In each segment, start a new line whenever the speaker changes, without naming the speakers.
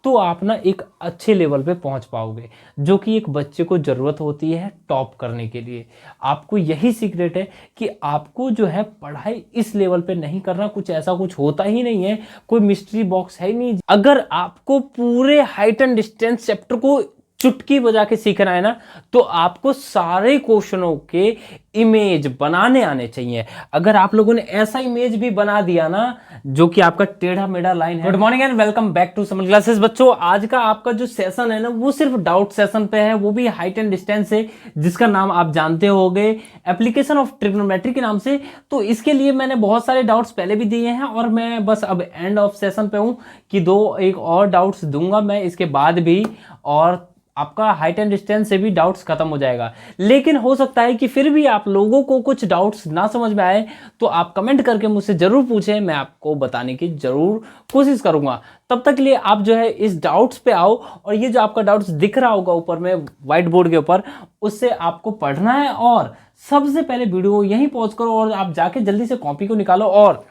तो आप ना एक अच्छे लेवल पे पहुंच पाओगे, जो कि एक बच्चे को ज़रूरत होती है टॉप करने के लिए। आपको यही सीक्रेट है कि आपको जो है पढ़ाई इस लेवल पे नहीं करना, कुछ ऐसा कुछ होता ही नहीं है, कोई मिस्ट्री बॉक्स है ही नहीं। अगर आपको पूरे हाइट एंड डिस्टेंस चैप्टर को चुटकी बजा के सीखना है ना, तो आपको सारे क्वेश्चनों के इमेज बनाने आने चाहिए। अगर आप लोगों ने ऐसा इमेज भी बना दिया ना जो कि आपका टेढ़ा मेढ़ा लाइन है। Good morning and welcome back to summer classes. बच्चों, आज का आपका जो सेशन है ना वो सिर्फ डाउट सेशन पे है, वो भी हाइट एंड डिस्टेंस से, जिसका नाम आप जानते होंगे एप्लीकेशन ऑफ ट्रिग्नोमेट्री के नाम से। तो इसके लिए मैंने बहुत सारे डाउट्स पहले भी दिए हैं और मैं बस अब एंड ऑफ सेशन पे हूं कि एक और डाउट्स दूंगा मैं इसके बाद भी, और आपका हाइट एंड डिस्टेंस से भी डाउट्स खत्म हो जाएगा। लेकिन हो सकता है कि फिर भी आप लोगों को कुछ डाउट्स ना समझ में आए, तो आप कमेंट करके मुझसे जरूर पूछें, मैं आपको बताने की जरूर कोशिश करूंगा। तब तक के लिए आप जो है इस डाउट्स पे आओ, और ये जो आपका डाउट्स दिख रहा होगा ऊपर में व्हाइट बोर्ड के ऊपर, उससे आपको पढ़ना है। और सबसे पहले वीडियो यहीं पॉज करो और आप जाके जल्दी से कॉपी को निकालो और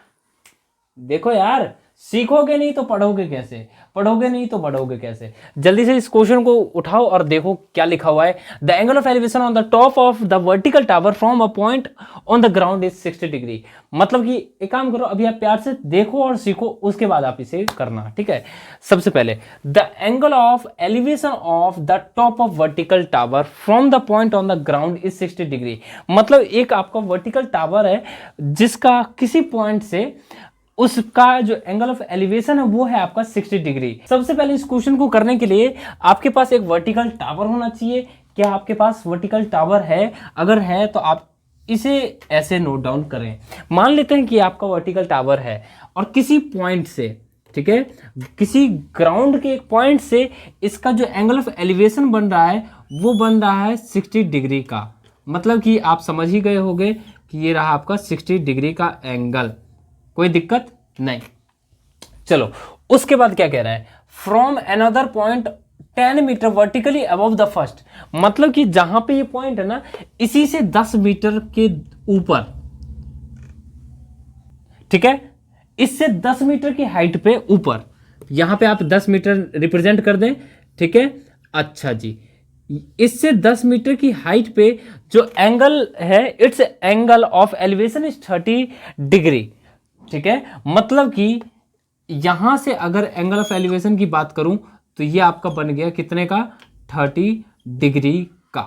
देखो यार, सीखोगे नहीं तो पढ़ोगे कैसे, पढ़ोगे नहीं तो पढ़ोगे कैसे। जल्दी से इस क्वेश्चन को उठाओ और देखो क्या लिखा हुआ है। The angle of elevation on the top of the vertical tower from a point on the ground is 60 degree. मतलब कि एक काम करो, अभी आप प्यार से देखो और सीखो, उसके बाद आप इसे करना, ठीक है। सबसे पहले the angle of elevation of the top of vertical tower from the point on the ground is 60 degree. मतलब एक आपका वर्टिकल टावर है जिसका किसी पॉइंट से उसका जो एंगल ऑफ एलिवेशन है वो है आपका 60 डिग्री। सबसे पहले इस क्वेश्चन को करने के लिए आपके पास एक वर्टिकल टावर होना चाहिए। क्या आपके पास वर्टिकल टावर है? अगर है तो आप इसे ऐसे नोट डाउन करें। मान लेते हैं कि आपका वर्टिकल टावर है और किसी पॉइंट से, ठीक है, किसी ग्राउंड के एक पॉइंट से इसका जो एंगल ऑफ एलिवेशन बन रहा है वो बन रहा है 60 डिग्री का। मतलब कि आप समझ ही गए होंगे कि ये रहा आपका 60 डिग्री का एंगल, कोई दिक्कत नहीं। चलो, उसके बाद क्या कह रहा है? From another point 10 metre vertically above the first. मतलब कि जहां पे ये पॉइंट है ना, इसी से 10 मीटर के ऊपर, ठीक है, इससे 10 मीटर की हाइट पे ऊपर, यहां पे आप 10 मीटर रिप्रेजेंट कर दें, ठीक है। अच्छा जी, इससे 10 मीटर की हाइट पे जो एंगल है, it's angle of elevation is 30 degree, ठीक है। मतलब कि यहां से अगर एंगल ऑफ एलिवेशन की बात करूं तो ये आपका बन गया कितने का? 30 डिग्री का।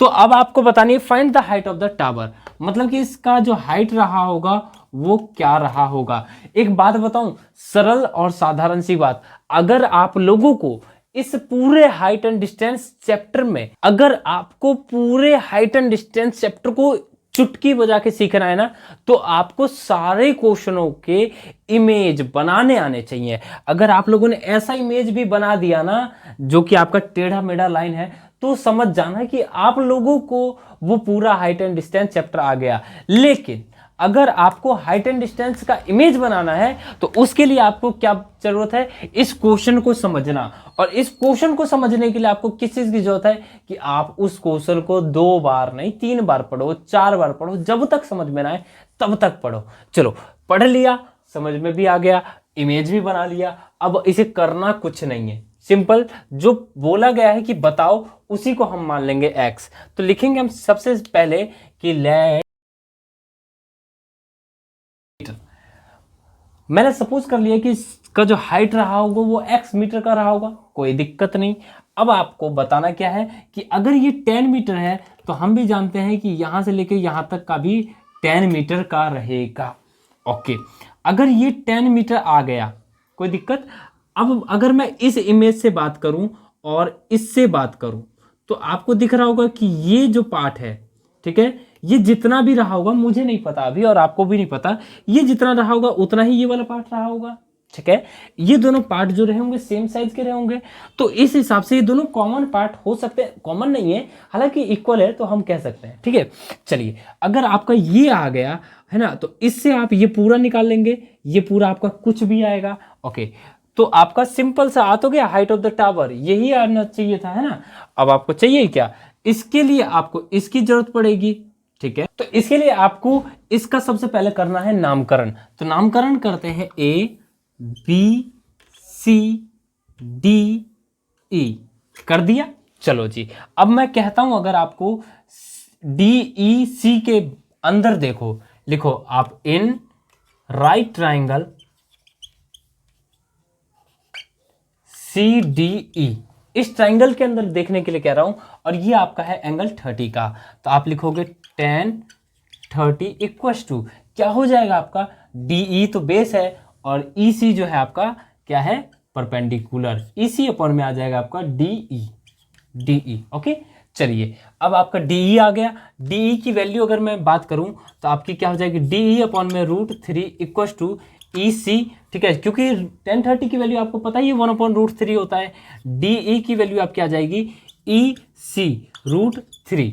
तो अब आपको बतानी है find the height of the tower. मतलब कि इसका जो हाइट रहा होगा वो क्या रहा होगा। एक बात बताऊं, सरल और साधारण सी बात, अगर आप लोगों को इस पूरे हाइट एंड डिस्टेंस चैप्टर में, अगर आपको पूरे हाइट एंड डिस्टेंस चैप्टर को चुटकी बजा के सीखना है ना, तो आपको सारे क्वेश्चनों के इमेज बनाने आने चाहिए। अगर आप लोगों ने ऐसा इमेज भी बना दिया ना जो कि आपका टेढ़ा मेढ़ा लाइन है, तो समझ जाना कि आप लोगों को वो पूरा हाइट एंड डिस्टेंस चैप्टर आ गया। लेकिन अगर आपको हाइट एंड डिस्टेंस का इमेज बनाना है तो उसके लिए आपको क्या जरूरत है? इस क्वेश्चन को समझना। और इस क्वेश्चन को समझने के लिए आपको किस चीज की जरूरत है? कि आप उस क्वेश्चन को 2 बार नहीं 3 बार पढ़ो, 4 बार पढ़ो, जब तक समझ में ना आए तब तक पढ़ो। चलो, पढ़ लिया, समझ में भी आ गया, इमेज भी बना लिया, अब इसे करना कुछ नहीं है, सिंपल। जो बोला गया है कि बताओ, उसी को हम मान लेंगे x। तो लिखेंगे हम सबसे पहले कि लेट, मैंने सपोज कर लिया कि इसका जो हाइट रहा होगा वो x मीटर का रहा होगा, कोई दिक्कत नहीं। अब आपको बताना क्या है कि अगर ये 10 मीटर है तो हम भी जानते हैं कि यहां से लेकर यहां तक का भी 10 मीटर का रहेगा। ओके, अगर ये 10 मीटर आ गया, कोई दिक्कत। अब अगर मैं इस इमेज से बात करूं और इससे बात करूं तो आपको दिख रहा होगा कि ये जो पार्ट है, ठीक है, ये जितना भी रहा होगा, मुझे नहीं पता अभी और आपको भी नहीं पता, ये जितना रहा होगा उतना ही ये वाला पार्ट रहा होगा, ठीक है। ये दोनों पार्ट जो रहे होंगे सेम साइज के रहे होंगे, तो इस हिसाब से ये दोनों कॉमन पार्ट हो सकते हैं। कॉमन नहीं है, हालांकि इक्वल है तो हम कह सकते हैं, ठीक है। चलिए, अगर आपका ये आ गया है ना, तो इससे आप ये पूरा निकाल लेंगे, ये पूरा आपका कुछ भी आएगा। ओके, तो आपका सिंपल सा आ तो गया हाइट ऑफ द टावर, यही आना चाहिए था, है ना। अब आपको चाहिए क्या? इसके लिए आपको इसकी जरूरत पड़ेगी, ठीक है। तो इसके लिए आपको इसका सबसे पहले करना है नामकरण। तो नामकरण करते हैं A B C D E कर दिया। चलो जी, अब मैं कहता हूं अगर आपको डी ई सी के अंदर देखो, लिखो आप in right triangle C D E, इस ट्राइंगल के अंदर देखने के लिए कह रहा हूं, और ये आपका है एंगल 30 का, तो आप लिखोगे tan 30 इक्वस टू क्या हो जाएगा आपका, डी ई तो बेस है और ई सी जो है आपका क्या है, परपेंडिकुलर, इसी अपॉन में आ जाएगा आपका डी ई। ओके, चलिए अब आपका डी ई आ गया। डी ई की वैल्यू अगर मैं बात करूं तो आपकी क्या हो जाएगी, डी ई अपॉन में √3 इक्वस टू ई सी। ठीक है, क्योंकि tan 30 की वैल्यू आपको पता ही है 1/√3 होता है। डी ई की वैल्यू आपकी आ जाएगी ई सी √3।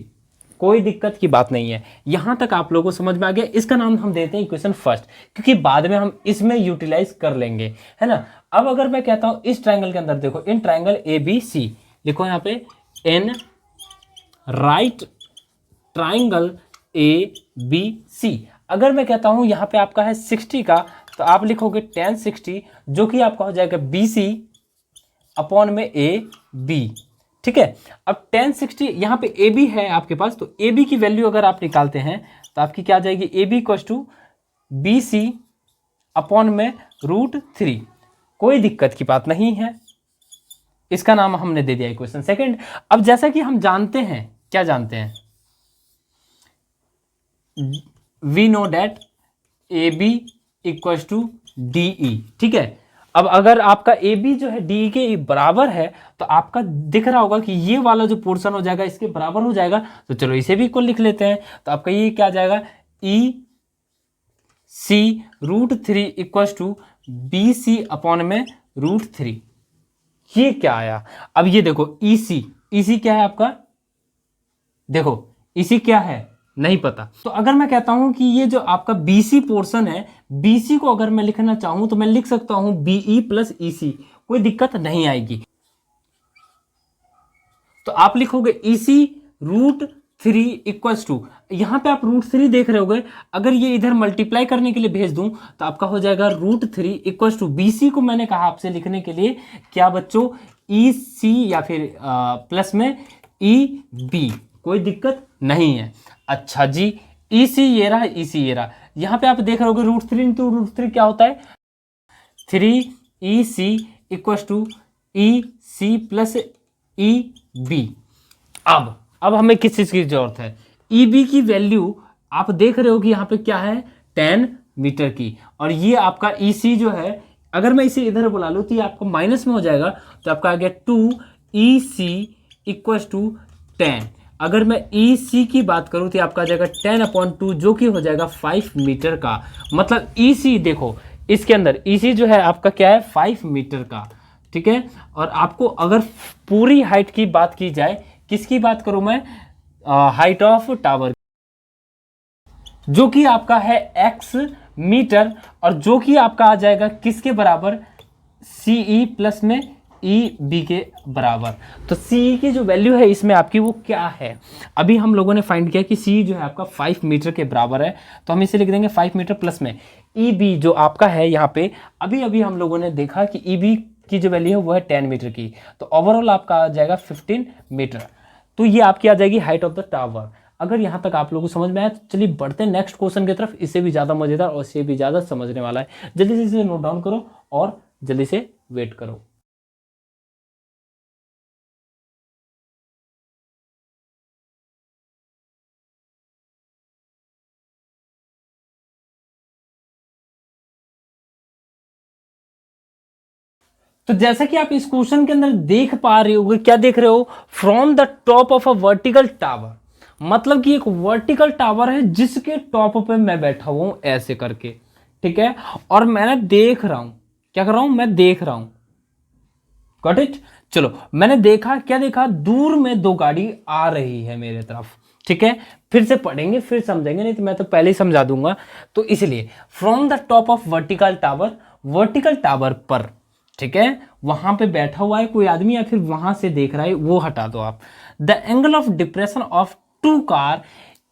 कोई दिक्कत की बात नहीं है, यहां तक आप लोगों को समझ में आ गया। इसका नाम हम देते हैं इक्वेशन फर्स्ट, क्योंकि बाद में हम इसमें यूटिलाइज कर लेंगे, है ना। अब अगर मैं कहता हूं इस ट्राइंगल के अंदर देखो, इन ट्राइंगल ए बी सी, लिखो यहाँ पे in right triangle A B C. अगर मैं कहता हूं यहां पे आपका है 60 का, तो आप लिखोगे tan 60 जो कि आपका हो जाएगा बी सी अपॉन में ए बी। ठीक है, अब tan 60 यहाँ पे ए बी है आपके पास, तो ए बी की वैल्यू अगर आप निकालते हैं तो आपकी क्या आ जाएगी, A B equals to B C upon में √3। कोई दिक्कत की बात नहीं है, इसका नाम हमने दे दिया इक्वेशन सेकंड। अब जैसा कि हम जानते हैं, क्या जानते हैं, we know that A B equals to D E. ठीक है, अब अगर आपका ए बी जो है डी के बराबर है, तो आपका दिख रहा होगा कि ये वाला जो पोर्शन हो जाएगा इसके बराबर हो जाएगा, तो चलो इसे भी इक्वल लिख लेते हैं। तो आपका ये क्या आ जाएगा, E C √3 equals to B C upon में √3। ये क्या आया, अब ये देखो ई सी क्या है आपका, देखो इसी क्या है नहीं पता। तो अगर मैं कहता हूं कि ये जो आपका BC पोर्शन है, BC को अगर मैं लिखना चाहूं तो मैं लिख सकता हूं BE प्लस EC, कोई दिक्कत नहीं आएगी। तो आप लिखोगे EC √3 इक्वस टू, यहां पे आप √3 देख रहे होगे, अगर ये इधर मल्टीप्लाई करने के लिए भेज दूं तो आपका हो जाएगा √3 इक्वस टू, BC को मैंने कहा आपसे लिखने के लिए क्या बच्चों, EC या फिर प्लस में EB, कोई दिक्कत नहीं है। अच्छा जी, EC ये रहा, EC ये रहा, यहाँ पे आप देख रहे होगे √3 इंटू √3 क्या होता है, 3EC equals to EC plus EB। अब हमें किस चीज़ की जरूरत है, EB की वैल्यू आप देख रहे हो कि यहाँ पे क्या है, 10 मीटर की, और ये आपका EC जो है, अगर मैं इसे इधर बुला लूँ तो ये आपको माइनस में हो जाएगा, तो आपका आ गया 2EC इक्वस टू 10। अगर मैं EC की बात करूं तो आपका आ जाएगा 10/2 जो कि हो जाएगा 5 मीटर का। मतलब EC देखो इसके अंदर EC जो है आपका क्या है, 5 मीटर का। ठीक है, और आपको अगर पूरी हाइट की बात की जाए, किसकी बात करूं मैं, हाइट ऑफ टावर, जो कि आपका है x मीटर, और जो कि आपका आ जाएगा किसके बराबर, CE प्लस में EB के बराबर। तो CE की जो वैल्यू है इसमें आपकी वो क्या है, अभी हम लोगों ने फाइंड किया कि CE जो है आपका 5 मीटर के बराबर है, तो हम इसे लिख देंगे 5 मीटर प्लस में EB जो आपका है यहाँ पे, अभी हम लोगों ने देखा कि EB की जो वैल्यू है वो है 10 मीटर की, तो ओवरऑल आपका आ जाएगा 15 मीटर। तो ये आपकी आ जाएगी हाइट ऑफ द टावर। अगर यहाँ तक आप लोगों को समझ में आया तो चलिए बढ़ते हैं नेक्स्ट क्वेश्चन की तरफ, इससे भी ज़्यादा मजेदार और इससे भी ज़्यादा समझने वाला है। जल्दी से इसे नोट डाउन करो और जल्दी से वेट करो। तो जैसा कि आप इस क्वेश्चन के अंदर देख पा रहे होगे, क्या देख रहे हो, from the top of a vertical tower, मतलब कि एक वर्टिकल टावर है जिसके टॉप पे मैं बैठा हुआ हूं ऐसे करके। ठीक है, और मैंने देख रहा हूं, क्या कर रहा हूं, मैं देख रहा हूं, गॉट इट। चलो मैंने देखा, क्या देखा, दूर में 2 गाड़ी आ रही है मेरे तरफ। ठीक है, फिर से पढ़ेंगे फिर समझेंगे, नहीं तो मैं तो पहले ही समझा दूंगा। तो इसलिए from the top of vertical tower, vertical tower पर, ठीक है, वहां पे बैठा हुआ है कोई आदमी या फिर वहां से देख रहा है, वो हटा दो आप। The angle of depression of 2 car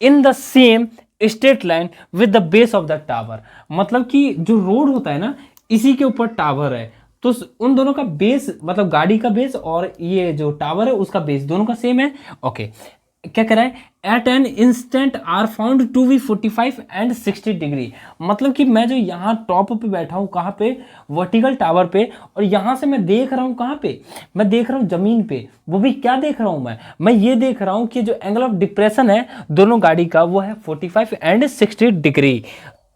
in the same straight line with the base of the tower, मतलब कि जो रोड होता है ना, इसी के ऊपर टावर है, तो उन दोनों का बेस, मतलब गाड़ी का बेस और ये जो टावर है उसका बेस दोनों का सेम है। ओके, क्या कह रहा है, at an instant are found to be 45 and 60 degree. मतलब कि मैं जो यहाँ टॉप पे बैठा हूँ, कहाँ पे, वर्टिकल टावर पे, और यहाँ से मैं देख रहा हूँ कहाँ पे, मैं देख रहा हूँ जमीन पे। वो भी क्या देख रहा हूँ मैं ये देख रहा हूँ कि जो एंगल ऑफ डिप्रेशन है दोनों गाड़ी का वो है 45 एंड 60 डिग्री।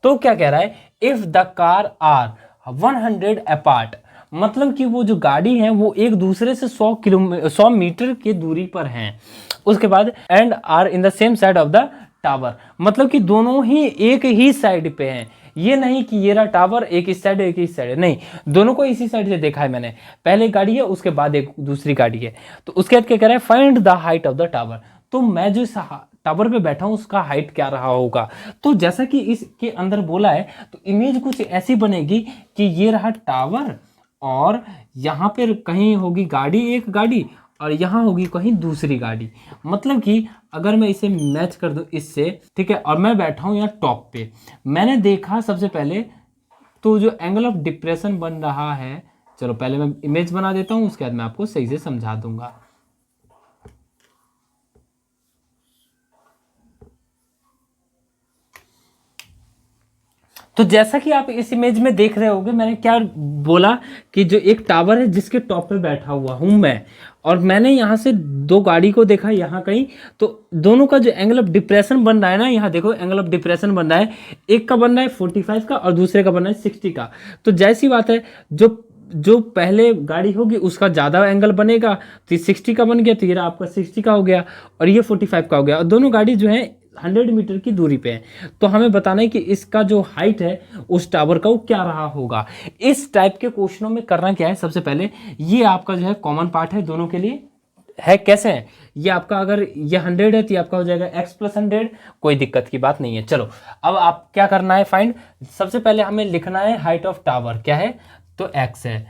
तो क्या कह रहा है, if the car are 100 apart, मतलब कि वो जो गाड़ी है वो एक दूसरे से 100 मीटर की दूरी पर हैं। उसके बाद and are in the same side of the tower, मतलब कि दोनों ही एक ही साइड पे हैं। ये नहीं कि ये रहा टावर एक इस साइड एक इस साइड, नहीं, दोनों को इसी साइड से देखा है मैंने। पहले एक गाड़ी है उसके बाद एक दूसरी गाड़ी है। तो उसके बाद क्या कह रहा है, find the height of the tower. तो मैं जो टावर पे बैठा हूं उसका हाइट क्या रहा होगा। तो जैसा कि इसके अंदर बोला है तो इमेज कुछ ऐसी बनेगी कि ये रहा टावर और यहाँ पे कहीं होगी गाड़ी, एक गाड़ी, और यहाँ होगी कहीं दूसरी गाड़ी। मतलब कि अगर मैं इसे मैच कर दूं इससे, ठीक है, और मैं बैठा हूँ यहाँ टॉप पे, मैंने देखा सबसे पहले तो जो एंगल ऑफ डिप्रेशन बन रहा है, चलो पहले मैं इमेज बना देता हूँ उसके बाद मैं आपको सही से समझा दूंगा। तो जैसा कि आप इस इमेज में देख रहे होंगे, मैंने क्या बोला कि जो एक टावर है जिसके टॉप पे बैठा हुआ हूं मैं, और मैंने यहाँ से दो गाड़ी को देखा यहाँ कहीं, तो दोनों का जो एंगल ऑफ डिप्रेशन बन रहा है ना, यहाँ देखो एंगल ऑफ डिप्रेशन बन रहा है, एक का बन रहा है 45 का और दूसरे का बन रहा है 60 का। तो जैसी बात है, जो पहले गाड़ी होगी उसका ज़्यादा एंगल बनेगा, तो ये 60 का बन गया, तो ये आपका 60 का हो गया और ये 45 का हो गया, और दोनों गाड़ी जो है 100 मीटर की दूरी पे है। तो हमें बताना है कि इसका जो हाइट है उस टावर का वो क्या रहा होगा। इस टाइप के क्वेश्चनों में करना क्या है, सबसे पहले ये आपका जो है कॉमन पार्ट है दोनों के लिए, है कैसे है ये आपका, अगर ये 100 है तो ये आपका हो जाएगा x + 100, कोई दिक्कत की बात नहीं है। चलो अब आप क्या करना है, फाइंड, सबसे पहले हमें लिखना है हाइट ऑफ टावर क्या है, तो x है।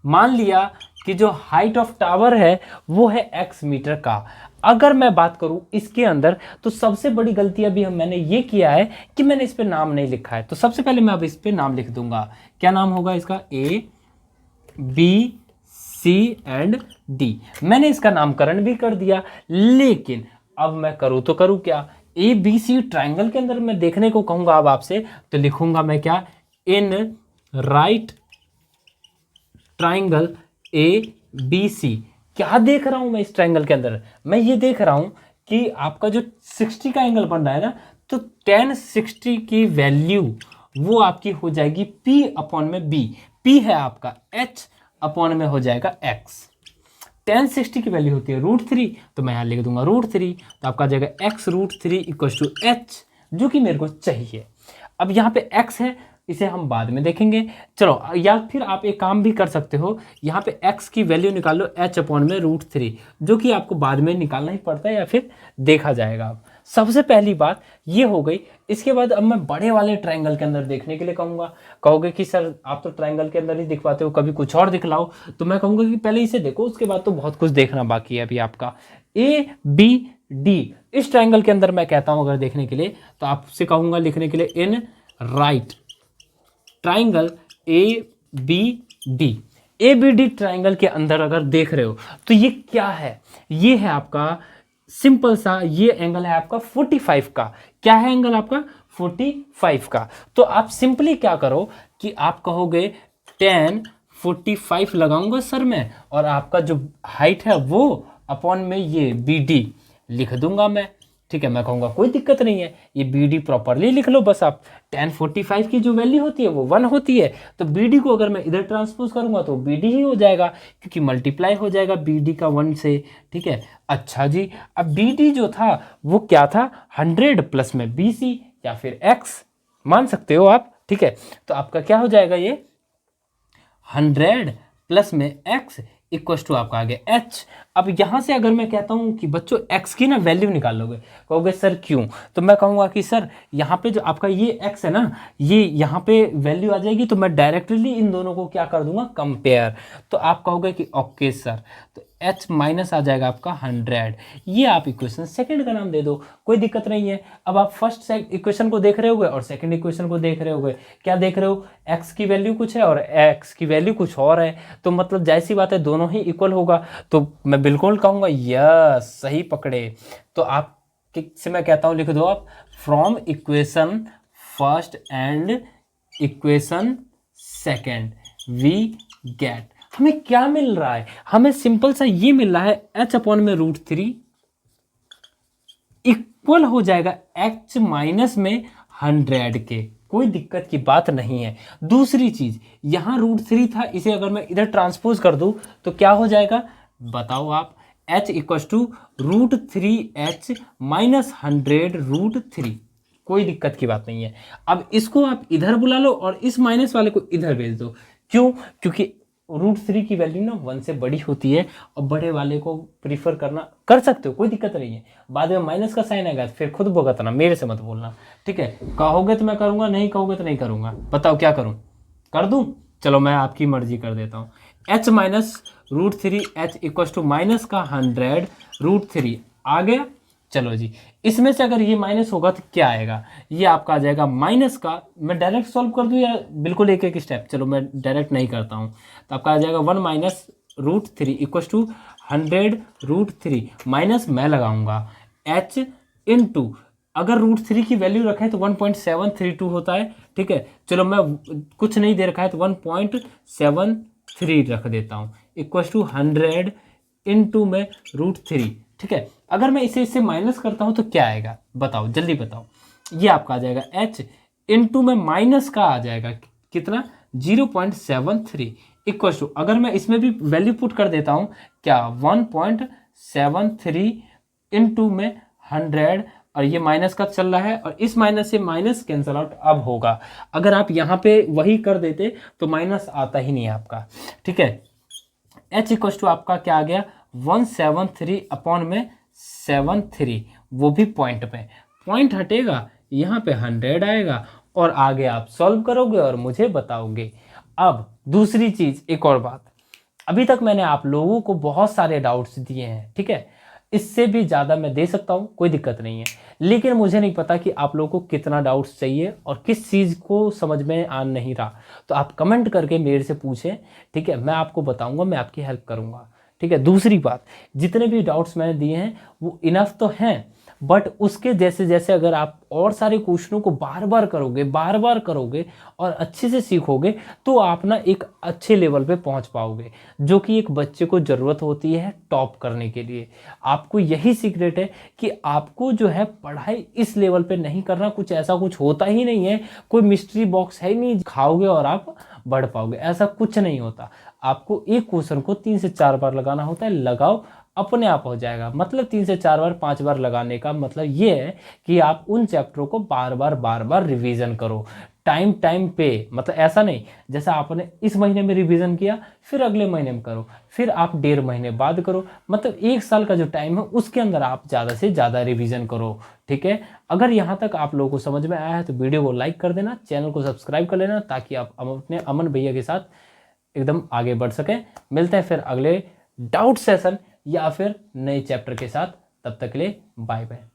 मान लिया कि जो हाइट ऑफ टावर है वो है x मीटर का। अगर मैं बात करूं इसके अंदर, तो सबसे बड़ी गलती अभी मैंने ये किया है कि मैंने इस पे नाम नहीं लिखा है। तो सबसे पहले मैं अब इस पे नाम लिख दूंगा। क्या नाम होगा इसका, A B C and D। मैंने इसका नामकरण भी कर दिया, लेकिन अब मैं करूं तो करूं क्या, ABC ट्राइंगल के अंदर मैं देखने को कहूंगा अब आपसे, तो लिखूंगा मैं क्या, इन राइट ट्राइंगल ABC। क्या देख रहा हूं मैं इस ट्राइंगल के अंदर, मैं ये देख रहा हूं कि आपका जो 60 का एंगल बन रहा है ना, तो tan 60 की वैल्यू वो आपकी हो जाएगी P/B। P है आपका, H अपॉन में हो जाएगा X। tan 60 की वैल्यू होती है √3, तो मैं यहाँ लिख दूंगा √3, तो आपका जाएगा x√3 = H, जो कि मेरे को चाहिए। अब यहाँ पे x है, इसे हम बाद में देखेंगे। चलो, या फिर आप एक काम भी कर सकते हो, यहाँ पे x की वैल्यू निकाल लो H/√3, जो कि आपको बाद में निकालना ही पड़ता है या फिर देखा जाएगा। अब सबसे पहली बात ये हो गई। इसके बाद अब मैं बड़े वाले ट्रायंगल के अंदर देखने के लिए कहूँगा। कहोगे कि सर आप तो ट्रायंगल के अंदर ही दिखवाते हो, कभी कुछ और दिखलाओ। तो मैं कहूँगा कि पहले इसे देखो, उसके बाद तो बहुत कुछ देखना बाकी है अभी आपका। ABD इस ट्रायंगल के अंदर मैं कहता हूँ अगर देखने के लिए, तो आपसे कहूँगा लिखने के लिए इन right triangle ABD। ABD triangle के अंदर अगर देख रहे हो तो ये क्या है, ये है आपका सिंपल सा, ये एंगल है आपका 45 का। क्या है एंगल आपका 45 का। तो आप सिंपली क्या करो कि आप कहोगे tan 45 लगाऊंगा सर मैं, और आपका जो हाइट है वो अपॉन में ये BD लिख दूंगा मैं। ठीक है, मैं कहूँगा कोई दिक्कत नहीं है, ये BD प्रॉपरली लिख लो बस आप। tan 45 की जो वैल्यू होती है वो 1 होती है, तो BD को अगर मैं इधर ट्रांसपोज करूँगा तो BD ही हो जाएगा, क्योंकि मल्टीप्लाई हो जाएगा BD का 1 से। ठीक है, अच्छा जी, अब BD जो था वो क्या था, 100 प्लस में BC या फिर X मान सकते हो आप। ठीक है, तो आपका क्या हो जाएगा, ये 100 प्लस में X इक्वल टू आपका आ गया H। अब यहाँ से अगर मैं कहता हूँ कि बच्चों X की ना वैल्यू निकाल लोगे, कहोगे सर क्यों, तो मैं कहूँगा कि सर यहाँ पे जो आपका ये X है ना, ये यहाँ पे वैल्यू आ जाएगी, तो मैं डायरेक्टली इन दोनों को क्या कर दूंगा, कंपेयर। तो आप कहोगे कि ओके सर, तो h माइनस आ जाएगा आपका 100। ये आप इक्वेशन सेकंड का नाम दे दो, कोई दिक्कत नहीं है। अब आप फर्स्ट इक्वेशन को देख रहे होगे और सेकंड इक्वेशन को देख रहे होगे, क्या देख रहे हो, x की वैल्यू कुछ है और x की वैल्यू कुछ और है, तो मतलब जाहिर बात है दोनों ही इक्वल होगा। तो मैं बिल्कुल कहूँगा यस, सही पकड़े। तो आप से मैं कहता हूँ लिख दो आप, from equation first and equation second we get, हमें क्या मिल रहा है, हमें सिंपल सा ये मिल रहा है h अपॉन में √3 इक्वल हो जाएगा h माइनस में 100 के, कोई दिक्कत की बात नहीं है। दूसरी चीज, यहां √3 था, इसे अगर मैं इधर ट्रांसपोज कर दूं तो क्या हो जाएगा बताओ आप, h equal to √3h minus 100 √3, कोई दिक्कत की बात नहीं है। अब इसको आप इधर बुला लो और इस माइनस वाले को इधर भेज दो, क्यों, क्योंकि √3 की वैल्यू ना 1 से बड़ी होती है और बड़े वाले को प्रीफर करना कर सकते हो, कोई दिक्कत नहीं है। बाद में माइनस का साइन आएगा फिर खुद भुगतना, मेरे से मत बोलना, ठीक है। कहोगे तो मैं करूंगा, नहीं कहोगे तो नहीं करूंगा, बताओ क्या करूं, कर दूं, चलो मैं आपकी मर्जी कर देता हूं। h minus √3 h equal to minus का 100 √3 आ गया। चलो जी, इसमें से अगर ये माइनस होगा तो क्या आएगा, ये आपका आ जाएगा माइनस का, मैं डायरेक्ट सॉल्व कर दूं या बिल्कुल एक एक स्टेप, चलो मैं डायरेक्ट नहीं करता हूं, तो आपका आ जाएगा 1 माइनस √3 इक्वल टू 100 √3 माइनस मैं लगाऊंगा h इंटू, अगर √3 की वैल्यू रखें तो 1.732 होता है, ठीक है। चलो मैं कुछ नहीं दे रखा है तो 1.73 रख देता हूँ इक्वल टू 100 इंटू में √3, ठीक है। अगर मैं इसे इससे माइनस करता हूँ तो क्या आएगा बताओ, जल्दी बताओ, ये आपका आ जाएगा h इंटू में माइनस का आ जाएगा कितना 0.73 इक्वल टू, अगर मैं इसमें भी वैल्यू पुट कर देता हूँ क्या 1.73 इंटू में 100, और ये माइनस का चल रहा है और इस माइनस से माइनस कैंसल आउट अब होगा। अगर आप यहाँ पे वही कर देते तो माइनस आता ही नहीं है आपका, ठीक है। h इक्वल टू आपका क्या आ गया 173 अपॉन में 73, वो भी पॉइंट पे, पॉइंट हटेगा यहाँ पे 100 आएगा और आगे आप सॉल्व करोगे और मुझे बताओगे। अब दूसरी चीज, एक और बात, अभी तक मैंने आप लोगों को बहुत सारे डाउट्स दिए हैं, ठीक है, इससे भी ज़्यादा मैं दे सकता हूँ, कोई दिक्कत नहीं है, लेकिन मुझे नहीं पता कि आप लोगों को कितना डाउट्स चाहिए और किस चीज़ को समझ में आ नहीं रहा, तो आप कमेंट करके मेरे से पूछें, ठीक है, मैं आपको बताऊंगा, मैं आपकी हेल्प करूंगा, ठीक है। दूसरी बात, जितने भी डाउट्स मैंने दिए हैं वो इनफ तो हैं, बट उसके जैसे जैसे अगर आप और सारे क्वेश्चनों को बार बार करोगे और अच्छे से सीखोगे तो आप ना एक अच्छे लेवल पे पहुंच पाओगे, जो कि एक बच्चे को ज़रूरत होती है टॉप करने के लिए। आपको यही सीक्रेट है कि आपको जो है पढ़ाई इस लेवल पे नहीं करना, कुछ ऐसा कुछ होता ही नहीं है, कोई मिस्ट्री बॉक्स है ही नहीं खाओगे और आप बढ़ पाओगे, ऐसा कुछ नहीं होता। आपको एक क्वेश्चन को 3 से 4 बार लगाना होता है, लगाओ अपने आप हो जाएगा। मतलब 3 से 4 बार 5 बार लगाने का मतलब ये है कि आप उन चैप्टरों को बार बार रिवीजन करो टाइम पे, मतलब ऐसा नहीं जैसा आपने इस महीने में रिवीजन किया फिर अगले महीने में करो, फिर आप 1.5 महीने बाद करो, मतलब 1 साल का जो टाइम है उसके अंदर आप ज़्यादा से ज़्यादा रिवीजन करो, ठीक है। अगर यहाँ तक आप लोगों को समझ में आया है तो वीडियो को लाइक कर देना, चैनल को सब्सक्राइब कर लेना, ताकि आप अपने अमन भैया के साथ एकदम आगे बढ़ सकें। मिलते हैं फिर अगले डाउट सेशन या फिर नए चैप्टर के साथ, तब तक के लिए बाय बाय।